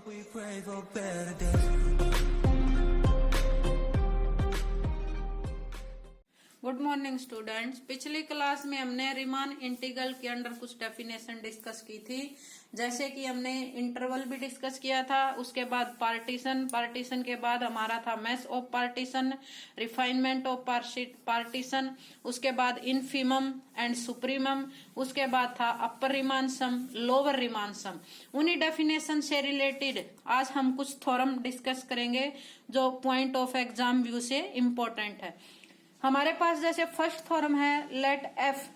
We pray for better days. Good morning students. पिछली class में हमने रीमान इंटीग्रल के अंडर कुछ डेफिनेशन डिस्कस की थी, जैसे कि हमने इंटरवल भी डिस्कस किया था, उसके बाद पार्टीशन के बाद हमारा था mesh of partition, refinement of partition, उसके बाद इनफीमम एंड सुप्रीमम, उसके बाद था अपर रीमान सम, लोअर रीमान सम। उन्हीं डेफिनेशन से रिलेटेड आज हम कुछ थ्योरम डिस्कस करेंगे जो पॉइंट ऑफ एग्जाम व्यू से इम्पोर्टेंट है। हमारे पास जैसे फर्स्ट थ्योरम है, let F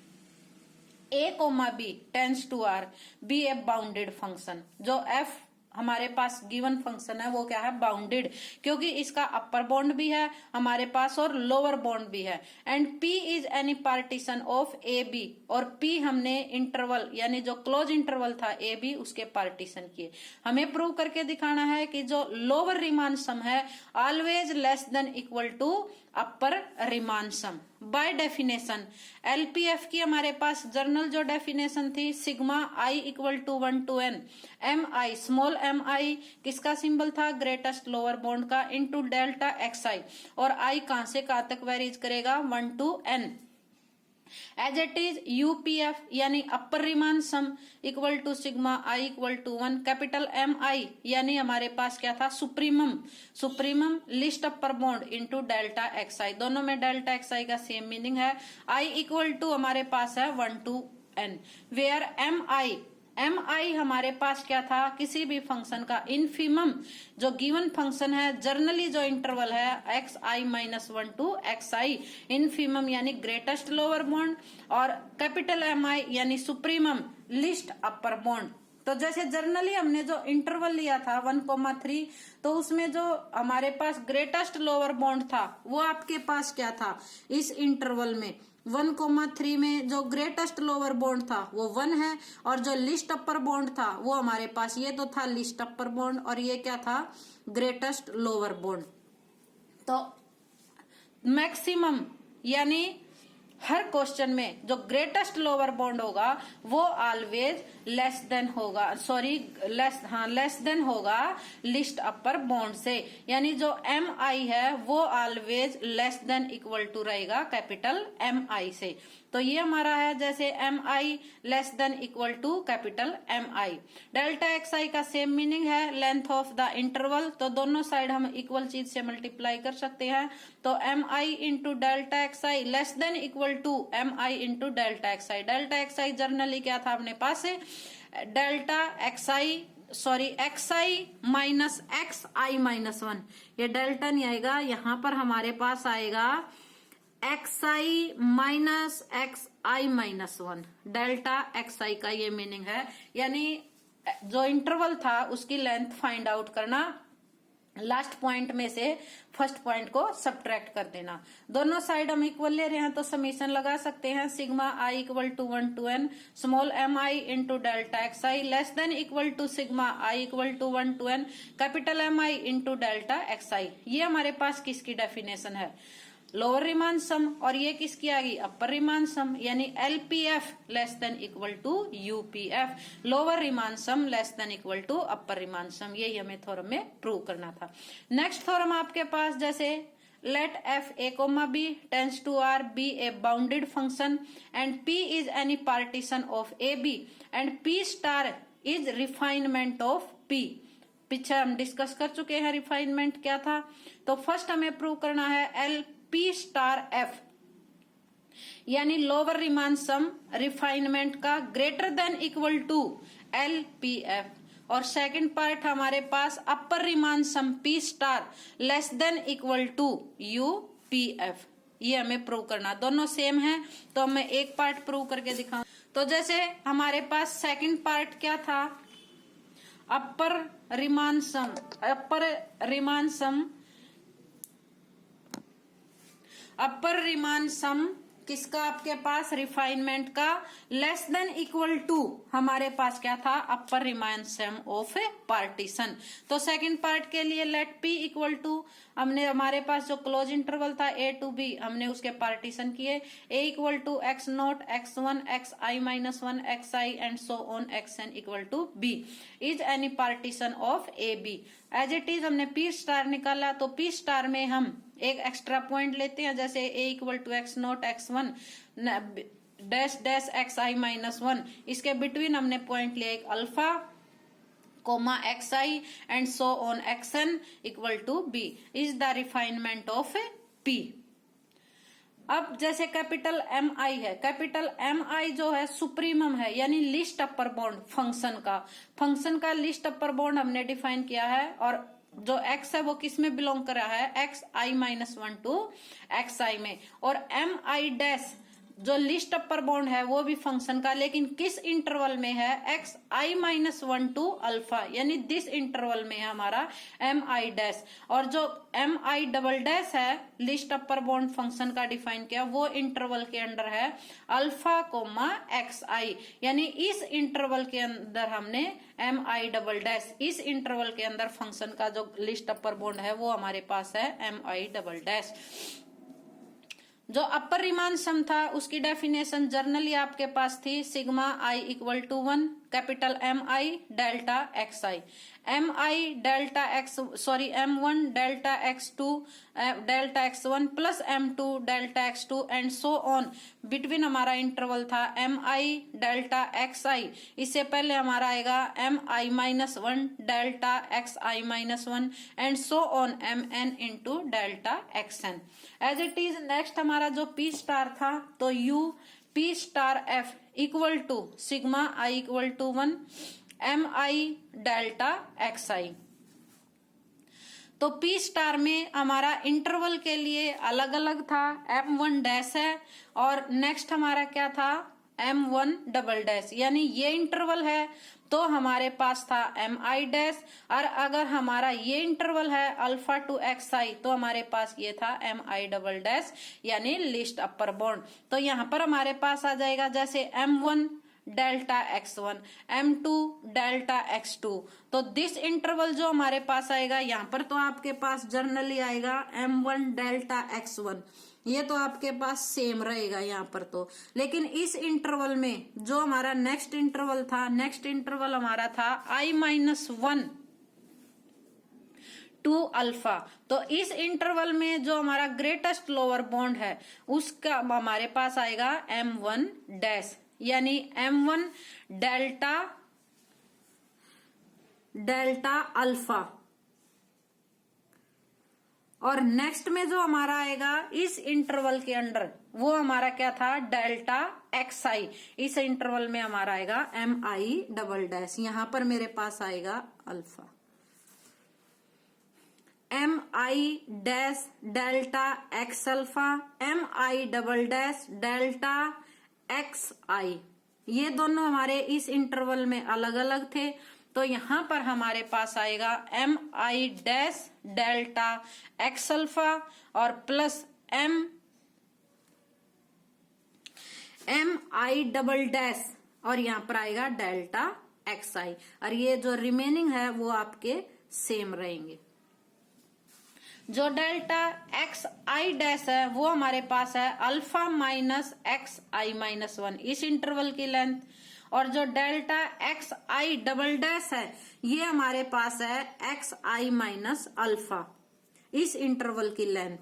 A comma B tends to R B A bounded function. जो एफ हमारे पास गिवन फंक्शन है वो क्या है, बाउंडेड, क्योंकि इसका अपर बॉन्ड भी है हमारे पास और लोअर बॉन्ड भी है। And P is any partition of A B, और पी हमने इंटरवल यानी जो क्लोज इंटरवल था ए बी उसके पार्टीशन किए। हमें प्रूव करके दिखाना है कि जो लोअर रीमान सम है always less than equal to upper Riemann sum. By definition LPF की हमारे पास जर्नल जो डेफिनेशन थी, sigma I equal to 1 to n m I small M i किसका सिंबल था, ग्रेटेस्ट लोअर बॉन्ड का, इनटू डेल्टा एक्स आई, और आई कहां से कहां तक वेरीज करेगा, 1 to n। As it is UPF यानी upper Riemann sum equal to sigma I equal to 1 capital M i, यानी हमारे पास क्या था, supremum least upper bound into delta x i. दोनों में डेल्टा एक्स आई का सेम मीनिंग है। आई इक्वल टू हमारे पास है 1 to n, वेयर एम आई हमारे पास क्या था, किसी भी फंक्शन का इनफीमम जो गिवन फंक्शन है, जर्नली जो इंटरवल है x I minus 1 to x I, infimum यानी ग्रेटेस्ट लोअर बॉन्ड, और कैपिटल एम आई यानी सुप्रीमम लिस्ट अपर बॉन्ड। तो जैसे जर्नली हमने जो इंटरवल लिया था 1,3, तो उसमें जो हमारे पास ग्रेटेस्ट लोअर बॉन्ड था वो आपके पास क्या था, इस इंटरवल में 1,3 में जो ग्रेटेस्ट लोअर बॉन्ड था वो 1 है, और जो लिस्ट अपर बॉन्ड था वो हमारे पास ये तो था लिस्ट अपर बॉन्ड, और ये क्या था, ग्रेटेस्ट लोअर बॉन्ड। तो मैक्सिमम यानी हर क्वेश्चन में जो ग्रेटेस्ट लोअर बॉन्ड होगा वो ऑलवेज लेस देन होगा लिस्ट अपर बॉन्ड से, यानी जो एम आई है वो always less than equal to रहेगा कैपिटल एम आई से। तो ये हमारा है जैसे m i less than equal to capital M I. Delta x आई का सेम मीनिंग है, लेंथ ऑफ द इंटरवल, तो दोनों साइड हम इक्वल चीज से मल्टीप्लाई कर सकते हैं। तो M I into delta x I less than equal to M I into delta x I. Delta x I generally क्या था अपने पास से, डेल्टा एक्स आई माइनस एक्स आई माइनस 1, ये डेल्टा नहीं आएगा, यहां पर हमारे पास आएगा एक्स आई माइनस एक्स आई माइनस 1। डेल्टा एक्स आई का ये मीनिंग है, यानी जो इंटरवल था उसकी लेंथ फाइंड आउट करना, लास्ट पॉइंट में से फर्स्ट पॉइंट को सब्ट्रैक्ट कर देना। दोनों साइड हम इक्वल ले रहे हैं तो समीशन लगा सकते हैं, sigma I equal to 1 to n small M I into delta x I less than equal to sigma I equal to 1 to n capital M I into delta x i. ये हमारे पास किसकी definition है, lower Riemann सम, और ये किसकी आ गई, अपर Riemann sum, यानी LPF less than equal to UPF, lower Riemann sum less than equal to upper Riemann sum. यही हमें थ्योरम में प्रूव करना था। नेक्स्ट थ्योरम आपके पास जैसे let F A comma B tends to R B A bounded function and P is any partition of A B and P star is refinement of P. पीछे हम discuss कर चुके हैं रिफाइनमेंट क्या था। तो फर्स्ट हमें प्रूव करना है एल पी स्टार एफ यानी लोअर रीमान सम रिफाइनमेंट का greater than equal to L P F, और सेकंड पार्ट हमारे पास upper Riemann sum P star less than equal to U P F. ये हमें प्रूव करना, दोनों सेम है तो मैं एक पार्ट प्रूव करके दिखाऊं। तो जैसे हमारे पास सेकंड पार्ट क्या था, अपर रीमान सम किसका आपके पास, रिफाइनमेंट का, लेस देन इक्वल टू हमारे पास क्या था, upper Riemann sum of a partition. तो सेकंड पार्ट के लिए लेट पी इक्वल टू, हमने हमारे पास जो क्लोज इंटरवल था ए टू बी, हमने उसके पार्टीशन किए, a equal to x not x one x I minus one x i and so on x N equal to b is any partition of A b. As it is हमने P star निकाला, तो P star में हम एक extra point लेते हैं, जैसे a equal to x not x one dash dash x I minus one, इसके बिटवीन हमने पॉइंट लिया एक alpha comma x i and so on x N equal to b is the refinement of P. अब जैसे capital M i है, capital M आई जो है supremum है, यानी लिस्ट अपर बाउंड फंक्शन का लिस्ट अपर बाउंड हमने डिफाइन किया है, और जो x है वो किस में बिलोंग कर रहा है, एक्स आई माइनस वन टू एक्स आई में, और एम आई डैश जो लिस्ट अपर बाउंड है वो भी फंक्शन का, लेकिन किस इंटरवल में है, एक्स आई माइनस वन टू अल्फा, यानी दिस इंटरवल में है हमारा एम आई डैश। और जो एम आई डबल डैश है लिस्ट अपर बाउंड फंक्शन का डिफाइन किया, वो इंटरवल के अंदर है अल्फा कोमा एक्स आई, यानी इस इंटरवल के अंदर हमने एम आई डबल डैश, इस इंटरवल के अंदर फंक्शन का जो लिस्ट अपर बाउंड है वो हमारे पास है एम आई डबल डैश। जो अपर रिमान सम था उसकी डेफिनेशन जर्नली आपके पास थी, sigma I equal to 1 capital M I delta x I, M I delta X sorry M one delta X two delta X one plus M two delta X two and so on, between हमारा interval था M I delta x I, इससे पहले हमारा आएगा M I minus one delta x I minus one and so on M N into delta X N. As it is next हमारा जो P star था, तो U P star F equal to sigma I equal to 1 M I delta x i. तो P star में हमारा interval के लिए अलग अलग था, एम वन डैश है, और नेक्स्ट हमारा क्या था, एम वन डबल डैश, यानी ये इंटरवल है तो हमारे पास था एम आई डैश, और अगर हमारा ये इंटरवल है अल्फा टू एक्स आई तो हमारे पास ये था एम आई डबल डैश, यानी लिस्ट अपर बाउंड। तो यहाँ पर हमारे पास आ जाएगा जैसे M one delta X one M two delta X two, तो दिस इंटरवल जो हमारे पास आएगा यहाँ पर तो आपके पास जर्नली आएगा M one delta X one, ये तो आपके पास सेम रहेगा यहाँ पर तो, लेकिन इस इंटरवल में जो हमारा नेक्स्ट इंटरवल था, नेक्स्ट इंटरवल हमारा था आई माइनस वन टू अल्फा, तो इस इंटरवल में जो हमारा ग्रेटेस्ट लोअर बाउंड है उसका हमारे पास आएगा एम वन डैश, यानी M one delta delta alpha, और नेक्स्ट में जो हमारा आएगा इस इंटरवल के अंडर वो हमारा क्या था, डेल्टा एक्स आई, इस इंटरवल में हमारा आएगा एम आई डबल डैश, यहां पर मेरे पास आएगा alpha m I dash delta x alpha m I double dash delta x i, ये दोनों हमारे इस इंटरवल में अलग अलग थे, तो यहां पर हमारे पास आएगा एम आई डैश डेल्टा एक्स अल्फा और प्लस एम आई डबल डैश, और यहां पर आएगा डेल्टा एक्स आई, और ये जो रिमेनिंग है वो आपके सेम रहेंगे। जो डेल्टा एक्स आई डैश है वो हमारे पास है अल्फा माइनस एक्स आई माइनस वन, इस इंटरवल की लेंथ, और जो delta x I double dash है ये हमारे पास है एक्स आई माइनस अल्फा, इस इंटरवल की लेंथ।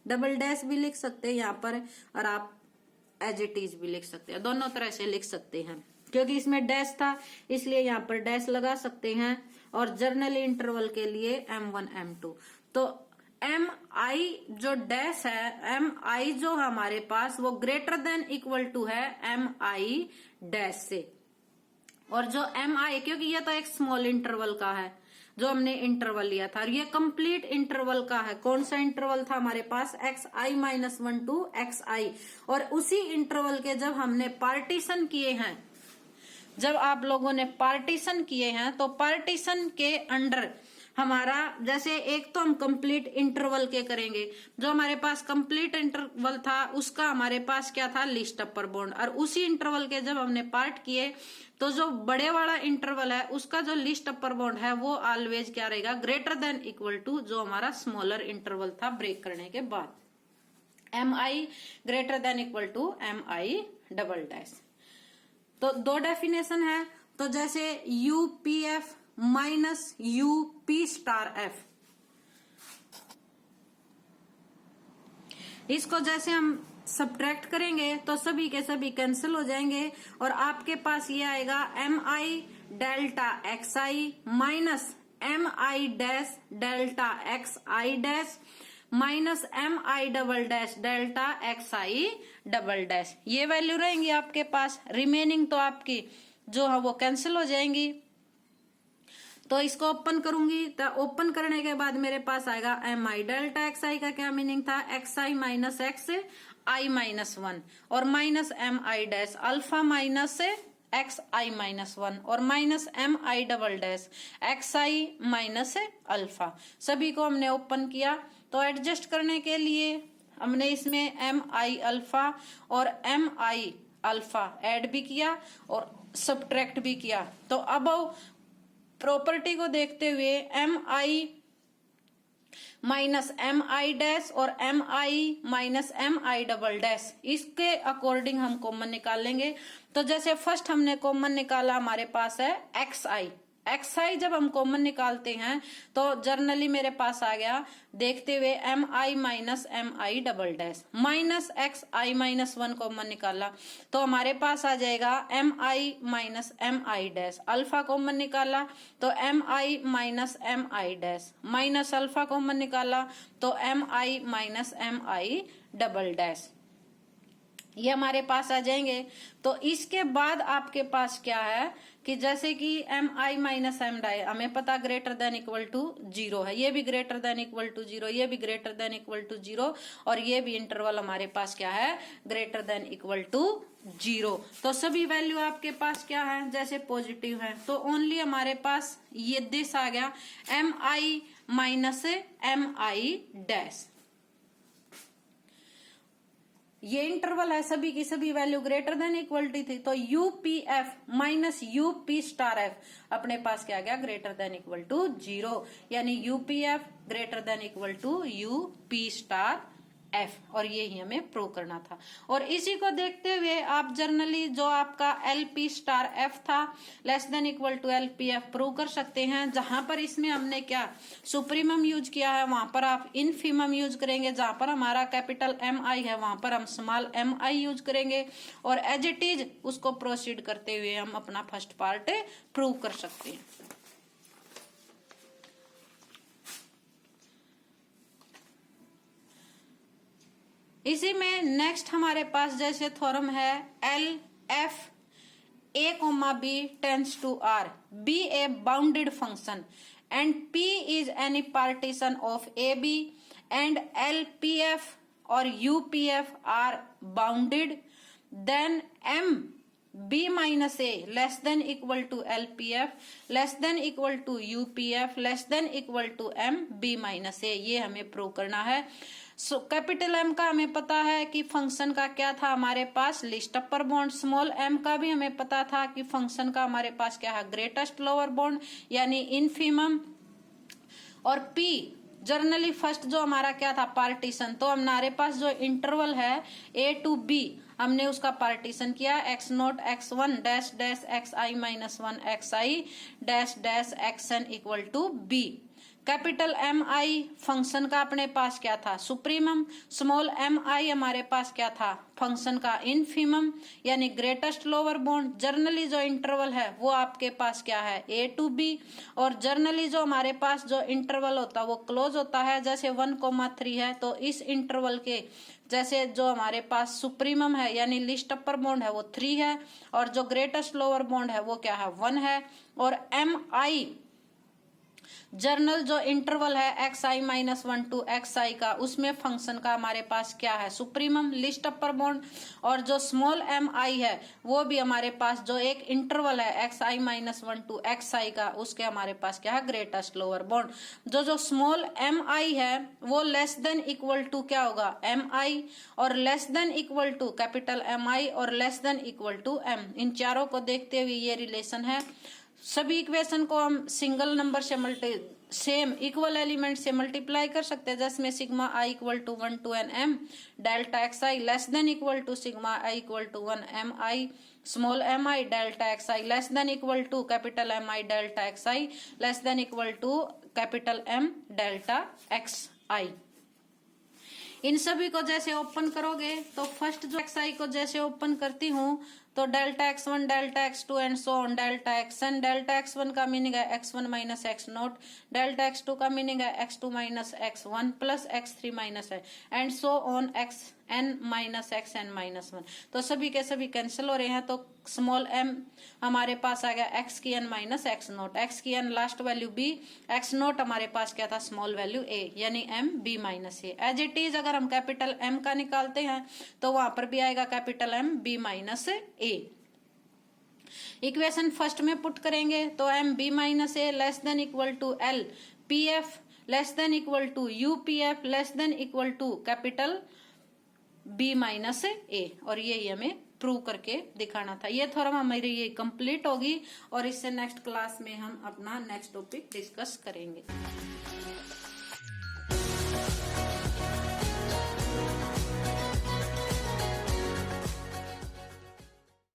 डबल डैश भी लिख सकते हैं यहाँ पर, और आप एज इट इज भी लिख सकते हैं, दोनों तरह से लिख सकते हैं, क्योंकि इसमें डैश था इसलिए यहाँ पर डैश लगा सकते हैं, और जर्नल इंटरवल के लिए M1 M2। तो एम आई जो डैश है, एम आई जो हमारे पास वो ग्रेटर देन इक्वल टू है एम आई डैश से, और जो एम आई, क्योंकि ये तो एक स्मॉल इंटरवल का है जो हमने इंटरवल लिया था, और ये कंप्लीट इंटरवल का है। कौन सा इंटरवल था हमारे पास, x I minus one two x i, और उसी इंटरवल के जब हमने पार्टीशन किए हैं, जब आप लोगों ने पार्टीशन किए हैं तो पार्टीशन के अंडर हमारा जैसे एक तो हम कंप्लीट इंटरवल के करेंगे, जो हमारे पास कंप्लीट इंटरवल था उसका हमारे पास क्या था, लीस्ट अपर बाउंड, और उसी इंटरवल के जब हमने पार्ट किए तो जो बड़े वाला इंटरवल है उसका जो लीस्ट अपर बाउंड है वो ऑलवेज क्या रहेगा, ग्रेटर देन इक्वल टू जो हमारा स्मॉलर इंटरवल था ब्रेक करने के बाद, M I greater than equal to M I double dash. तो दो डेफिनेशन है, तो जैसे UPF minus UP star F, इसको जैसे हम सब्ट्रैक्ट करेंगे तो सभी के सभी कैंसिल हो जाएंगे और आपके पास ये आएगा M I delta x I minus M I dash delta x I dash minus M I double dash delta x I double dash. ये वैल्यू रहेंगी आपके पास, रिमेनिंग तो आपकी जो है वो कैंसिल हो जाएंगी। तो इसको ओपन करूंगी तो ओपन करने के बाद मेरे पास आएगा एम आई डेल्टा एक्स आई का क्या मीनिंग था, एक्स आई माइनस एक्स आई माइनस 1 और माइनस एम आई डैश अल्फा माइनस एक्स आई माइनस 1 और माइनस एम आई डबल डैश एक्स आई माइनस अल्फा। सभी को हमने ओपन किया तो एडजस्ट करने के लिए हमने इसमें एम आई अल्फा और एम आई अल्फा ऐड भी किया और सब्ट्रैक्ट भी किया। तो अब प्रॉपर्टी को देखते हुए M I minus M I dash और M I minus M I double dash, इसके अकॉर्डिंग हम कॉमन निकाल लेंगे। तो जैसे फर्स्ट हमने कॉमन निकाला, हमारे पास है एक्स आई। एक्स आई जब हम कॉमन निकालते हैं तो जर्नली मेरे पास आ गया, देखते हुए M I minus M I double dash minus X I minus 1 common निकाला तो हमारे पास आ जाएगा M I minus M I dash. Alpha common निकाला तो M I minus M I dash minus alpha common निकाला तो M I minus M I double dash, ये हमारे पास आ जाएंगे। तो इसके बाद आपके पास क्या है कि जैसे कि M I minus M die हमें पता ग्रेटर देन इक्वल टू 0 है, ये भी ग्रेटर देन इक्वल टू 0, ये भी ग्रेटर देन इक्वल टू 0 और ये भी इंटरवल हमारे पास क्या है, ग्रेटर देन इक्वल टू 0। तो सभी वैल्यू आपके पास क्या है, जैसे पॉजिटिव है तो ओनली हमारे पास ये दिस आ गया M I minus M I dash. ये इंटरवल है, सभी की सभी value greater than equal to थी तो UPF minus UP star F अपने पास क्या गया, ग्रेटर देन इक्वल टू 0, यानी UPF greater than equal to UP star F और ये ही हमें प्रूव करना था। और इसी को देखते हुए आप जनरली जो आपका एलपी स्टार एफ था less than equal to LP F prove कर सकते हैं। जहां पर इसमें हमने क्या सुप्रीमम यूज किया है वहां पर आप इनफीमम यूज करेंगे, जहां पर हमारा कैपिटल एम आई है वहां पर हम स्मॉल एम आई यूज करेंगे और एज इट इज उसको प्रोसीड करते हुए हम अपना फर्स्ट पार्ट प्रूव कर सकते हैं। इसी में नेक्स्ट हमारे पास जैसे थ्योरम है L F A comma B tends to R B A bounded function and P is any partition of A B and L P F और U P F are bounded then M B minus A less than equal to L P F less than equal to U P F less than equal to M B minus A, ये हमें prove करना है। So capital M का हमें पता है कि function का क्या था हमारे पास least upper bound, small M का भी हमें पता था कि फंक्शन का हमारे पास क्या है ग्रेटेस्ट लोअर बाउंड यानी इनफीमम, और पी जर्नली फर्स्ट जो हमारा क्या था पार्टीशन, तो हमारे पास जो इंटरवल है ए टू बी हमने उसका पार्टीशन किया X nought X one dash dash x I minus 1 X I dash dash X N equal to B. Capital M I function का अपने पास क्या था सुप्रीमम, स्मॉल एम आई हमारे पास क्या था फंक्शन का इनफीमम यानी ग्रेटेस्ट लोअर बाउंड। जर्नली जो इंटरवल है वो आपके पास क्या है ए टू बी, और जर्नली जो हमारे पास जो इंटरवल होता है वो क्लोज होता है, जैसे 1,3 है तो इस इंटरवल के जैसे जो हमारे पास सुप्रीमम है यानी लिस्ट अपर बाउंड है वो 3 है और जो ग्रेटेस्ट लोअर बाउंड है वो क्या है 1 है। और एम आई जर्नल जो इंटरवल है xi-1 टू xi का, उसमें फंक्शन का हमारे पास क्या है, सुप्रीमम लिस्ट अपर बाउंड। और जो स्मॉल mi है वो भी हमारे पास जो एक इंटरवल है xi-1 टू xi का, उसके हमारे पास क्या है, ग्रेटेस्ट लोअर बाउंड। जो स्मॉल mi है वो लेस देन इक्वल टू क्या होगा, mi, और less than equal to capital mi, और less than equal to m। इन चारों को देखते हुए ये रिलेशन है। सभी इक्वेशन को हम सिंगल नंबर से सेम इक्वल एलिमेंट से मल्टीप्लाई कर सकते हैं, जिसमें sigma I equal to 1 to N M delta x I less than equal to sigma I equal to 1 M I small M I delta x I less than equal to capital M I delta x I less than equal to capital M delta x I. इन सभी को जैसे open करोगे तो first जो x आई को जैसे open करती हूँ तो delta x1 delta x2 and so on delta xn। Delta x1 का मीनिंग है x1 minus x note, delta x2 का मीनिंग है x2 minus x1 plus x3 minus है, and so on xn minus xn minus 1। तो सभी के सभी cancel हो रहे हैं, तो स्मॉल m हमारे पास आ गया x की n minus x nought, x की n last value b, x nought हमारे पास क्या था, स्मॉल वैल्यू a, यानी m b minus a। As it is अगर हम कैपिटल m का निकालते हैं तो वहां पर भी आएगा capital m b minus a। Equation first में पुट करेंगे तो M B minus A less than equal to L P F less than equal to U P F less than equal to capital B minus A, और यही हमें prove करके दिखाना था। ये थ्योरम हमारी ये कंप्लीट होगी और इससे नेक्स्ट क्लास में हम अपना नेक्स्ट टॉपिक डिस्कस करेंगे।